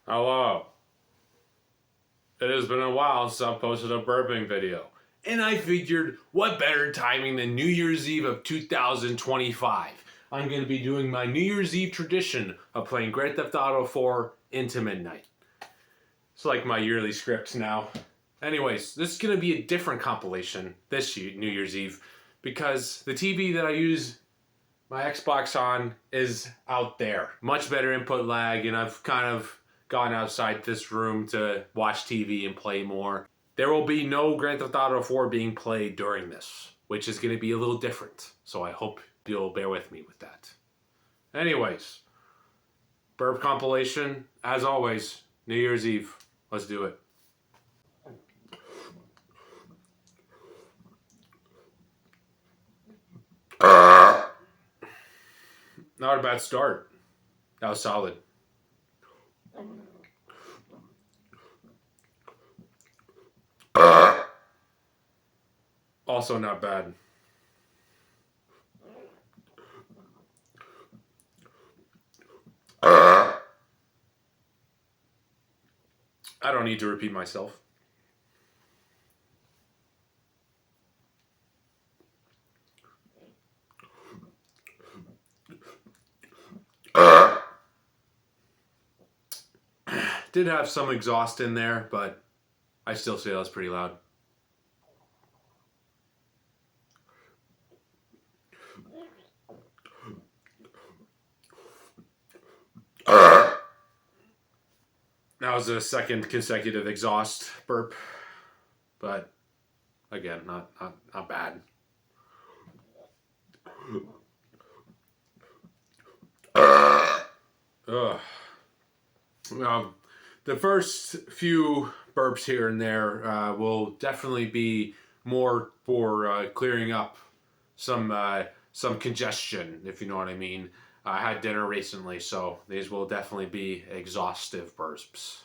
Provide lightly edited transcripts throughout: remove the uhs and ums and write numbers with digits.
Hello. It has been a while since I've posted a burping video. And I figured, what better timing than New Year's Eve of 2025? I'm going to be doing my New Year's Eve tradition of playing Grand Theft Auto 4 into midnight. It's like my yearly script now. Anyways, this is going to be a different compilation this New Year's Eve because the TV that I use my Xbox on is out there. Much better input lag, and I've kind of gone outside this room to watch TV and play more. There will be no Grand Theft Auto 4 being played during this, which is going to be a little different. So I hope you'll bear with me with that. Anyways, burp compilation, as always, New Year's Eve. Let's do it. Not a bad start. That was solid. Also not bad. I don't need to repeat myself. Did have some exhaust in there, but I still say that was pretty loud. That was a second consecutive exhaust burp, but again, not bad. Ugh. The first few burps here and there will definitely be more for clearing up some congestion, if you know what I mean. I had dinner recently, so these will definitely be exhaustive burps.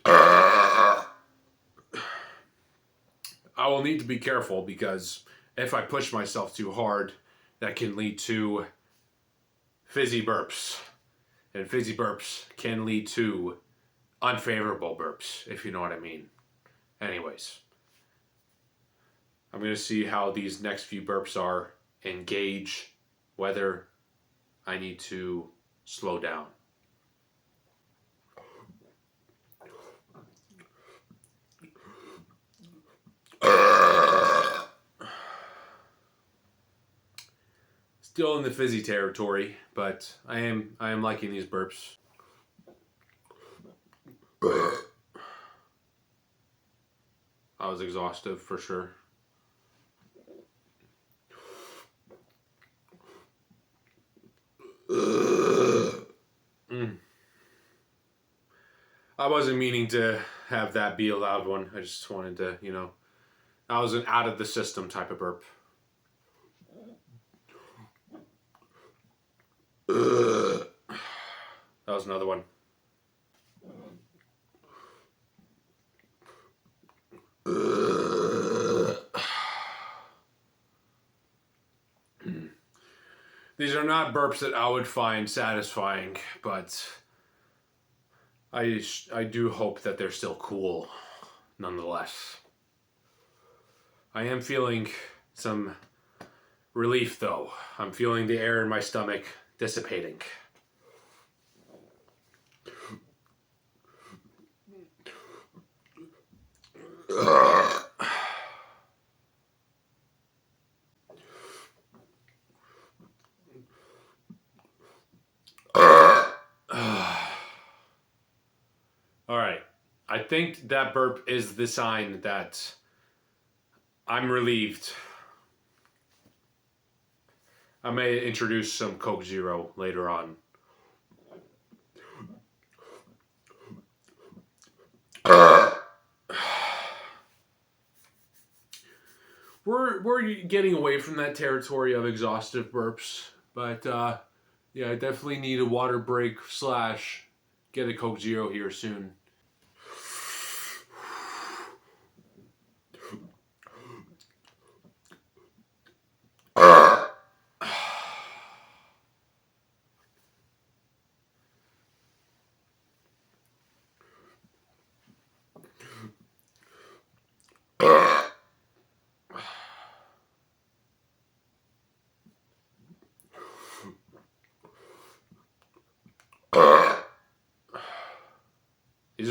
I will need to be careful because if I push myself too hard, that can lead to fizzy burps. And fizzy burps can lead to unfavorable burps, if you know what I mean. Anyways, I'm going to see how these next few burps are and gauge whether I need to slow down. Still in the fizzy territory, but I am liking these burps. I was exhaustive for sure. I wasn't meaning to have that be a loud one. I just wanted to, I was an out of the system type of burp. That was another one. These are not burps that I would find satisfying, but I do hope that they're still cool, nonetheless. I am feeling some relief, though. I'm feeling the air in my stomach dissipating. Alright, I think that burp is the sign that I'm relieved. I may introduce some Coke Zero later on. We're getting away from that territory of exhaustive burps, but yeah, I definitely need a water break / get a Coke Zero here soon.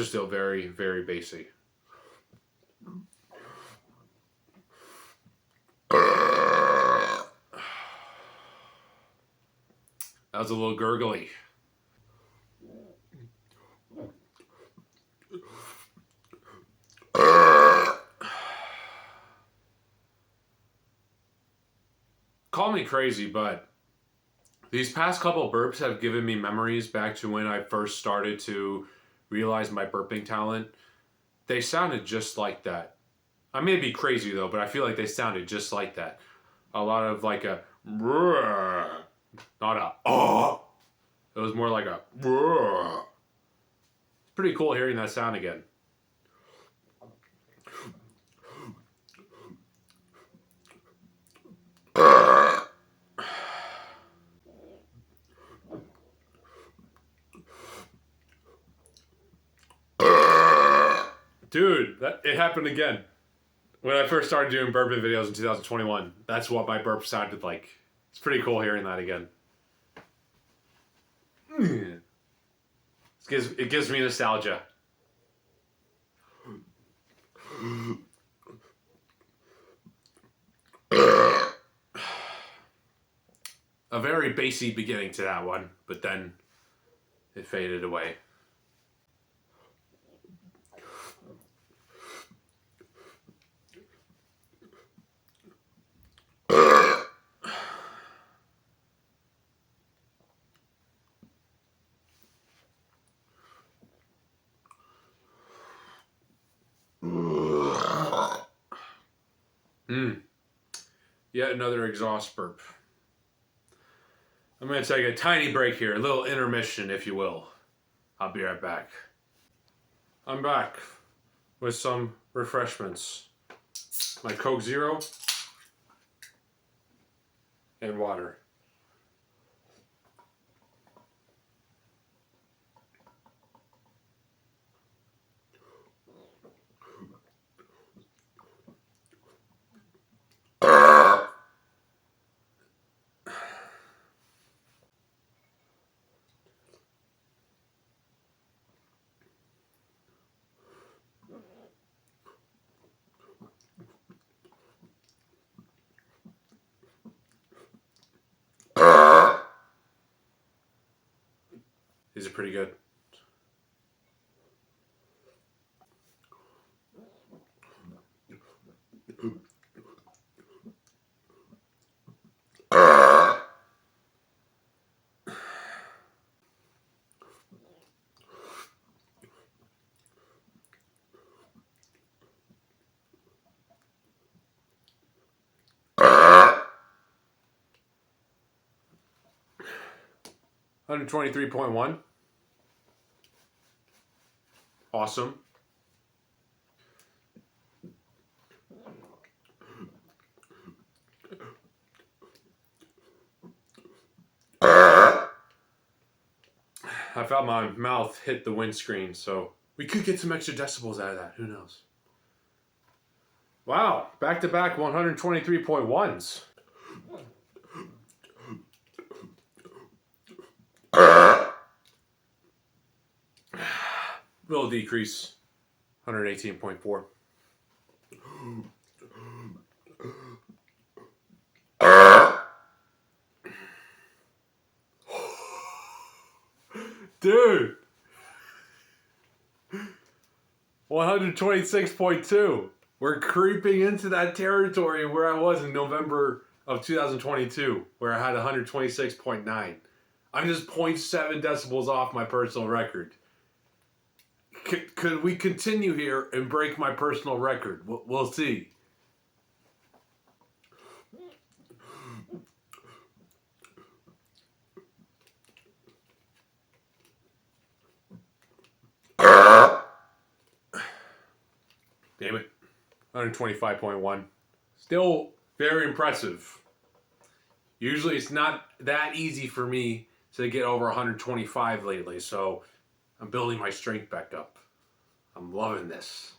are still very, very basic. That was a little gurgly. Call me crazy, but these past couple burps have given me memories back to when I first started to realize my burping talent. They sounded just like that. I may be crazy though, but I feel like they sounded just like that. A lot of like a, not a, oh. It was more like a, it's pretty cool hearing that sound again. Dude, it happened again. When I first started doing burping videos in 2021, that's what my burp sounded like. It's pretty cool hearing that again. It gives me nostalgia. A very bassy beginning to that one, but then it faded away. Yet another exhaust burp. I'm going to take a tiny break here, a little intermission, if you will. I'll be right back. I'm back with some refreshments. My Coke Zero and water. These are pretty good. $123.1. Awesome. I felt my mouth hit the windscreen, so we could get some extra decibels out of that. Who knows? Wow, back-to-back 123.1s. Little decrease, 118.4. Dude, 126.2. We're creeping into that territory where I was in November of 2022, where I had 126.9. I'm just 0.7 decibels off my personal record. Could we continue here and break my personal record? We'll see. Damn it. 125.1. Still very impressive. Usually it's not that easy for me to get over 125 lately, so I'm building my strength back up. I'm loving this.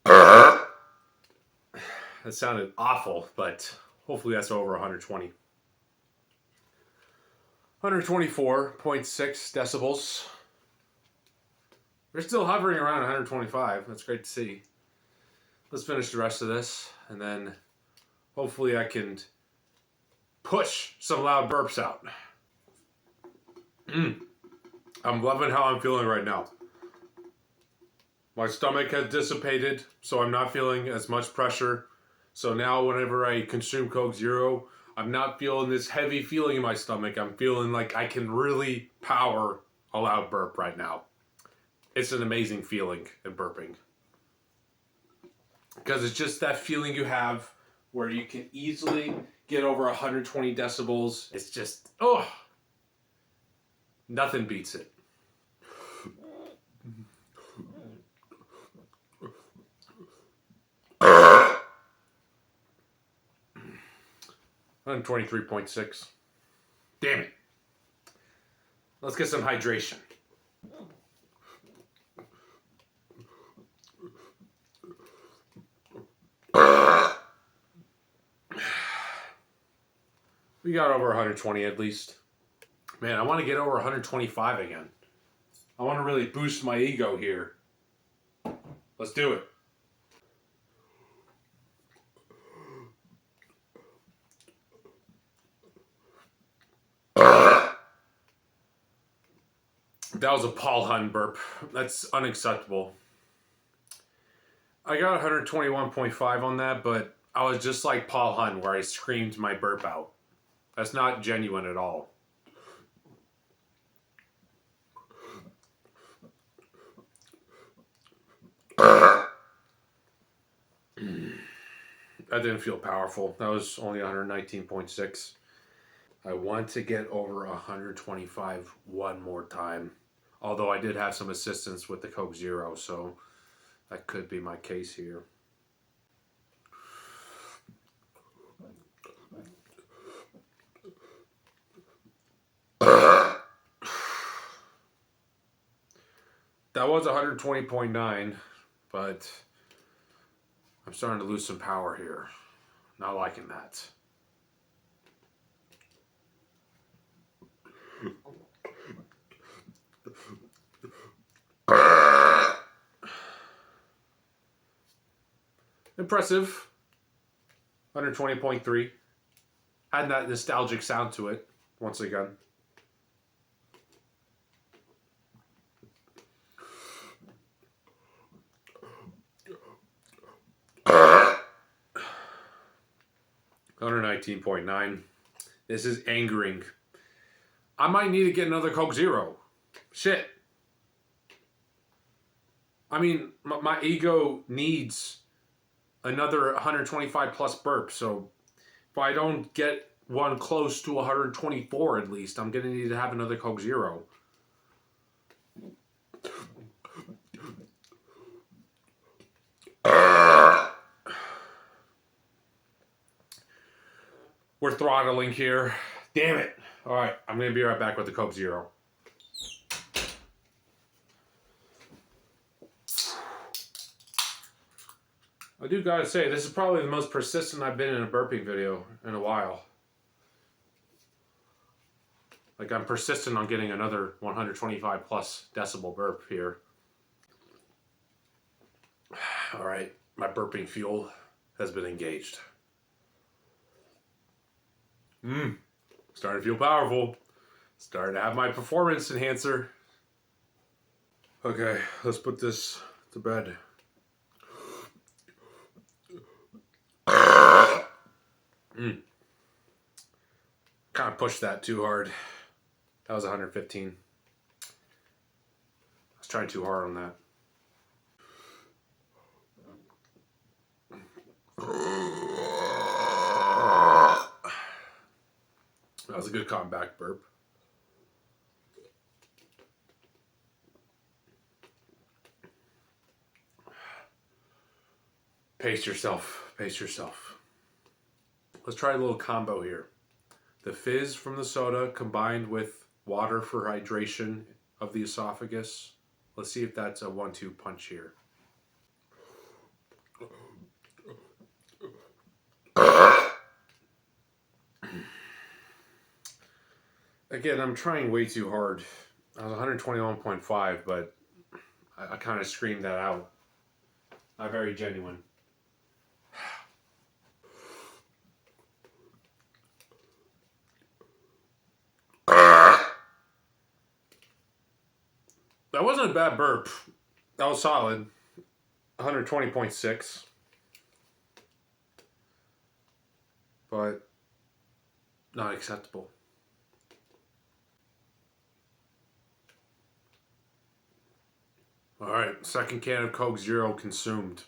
That sounded awful, but hopefully that's over 120. 124.6 decibels. They're still hovering around 125. That's great to see. Let's finish the rest of this, and then hopefully I can push some loud burps out. I'm loving how I'm feeling right now. My stomach has dissipated, so I'm not feeling as much pressure. So now whenever I consume Coke Zero, I'm not feeling this heavy feeling in my stomach. I'm feeling like I can really power a loud burp right now. It's an amazing feeling in burping. Because it's just that feeling you have where you can easily get over 120 decibels. It's just, oh, nothing beats it. 123.6. Damn it. Let's get some hydration. We got over 120 at least. Man, I want to get over 125 again. I want to really boost my ego here. Let's do it. That was a Paul Hun burp. That's unacceptable. I got 121.5 on that, but I was just like Paul Hun where I screamed my burp out. That's not genuine at all. That didn't feel powerful. That was only 119.6. I want to get over 125 one more time. Although I did have some assistance with the Coke Zero, so that could be my case here. That was 120.9, but I'm starting to lose some power here. Not liking that. Impressive. 120.3. Had that nostalgic sound to it, once again. $119.9. This is angering. I might need to get another Coke Zero. Shit. I mean, my ego needs another 125 plus burp. So if I don't get one close to 124 at least, I'm going to need to have another Coke Zero. We're throttling here. Damn it. All right, I'm going to be right back with the Coke Zero. I do gotta say, this is probably the most persistent I've been in a burping video in a while. Like, I'm persistent on getting another 125 plus decibel burp here. All right, my burping fuel has been engaged. Starting to feel powerful. Starting to have my performance enhancer. Okay, let's put this to bed. Kind of pushed that too hard. That was 115. I was trying too hard on that. That was a good comeback burp. Pace yourself. Pace yourself. Let's try a little combo here. The fizz from the soda combined with water for hydration of the esophagus. Let's see if that's a 1-2 punch here. Again, I'm trying way too hard. I was 121.5, but I kind of screamed that out. Not very genuine. That wasn't a bad burp. That was solid. 120.6. But not acceptable. All right, second can of Coke Zero consumed.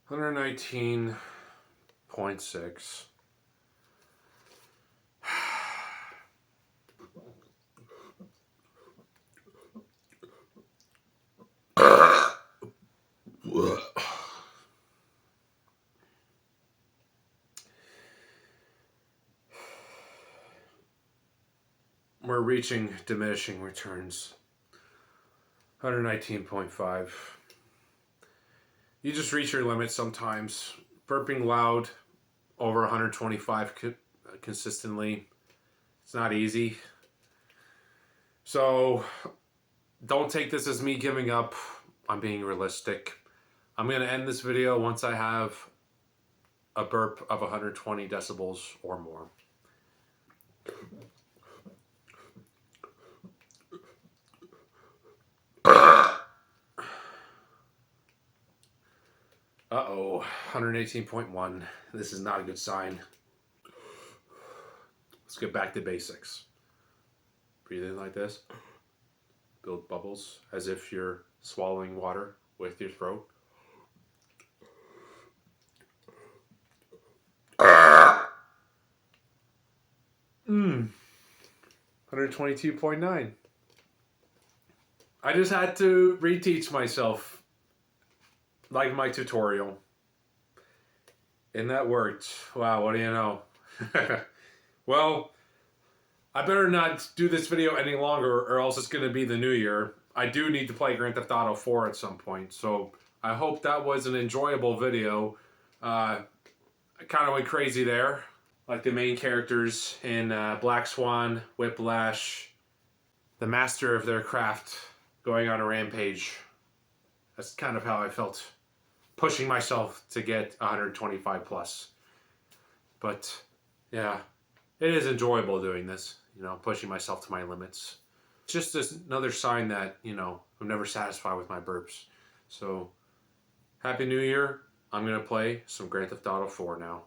$119.6. We're reaching diminishing returns. 119.5. You just reach your limit sometimes. Burping loud over 125 consistently, it's not easy. So don't take this as me giving up. I'm being realistic. I'm going to end this video once I have a burp of 120 decibels or more. Uh-oh, 118.1. This is not a good sign. Let's get back to basics. Breathe in like this. Build bubbles as if you're swallowing water with your throat. 122.9. I just had to reteach myself, like my tutorial. And that worked. Wow, what do you know? Well, I better not do this video any longer or else it's going to be the new year. I do need to play Grand Theft Auto 4 at some point. So I hope that was an enjoyable video. I kind of went crazy there. Like the main characters in Black Swan, Whiplash, the master of their craft going on a rampage. That's kind of how I felt, pushing myself to get 125 plus. But yeah, it is enjoyable doing this, you know, pushing myself to my limits. It's just another sign that, you know, I'm never satisfied with my burps. So, Happy New Year. I'm going to play some Grand Theft Auto 4 now.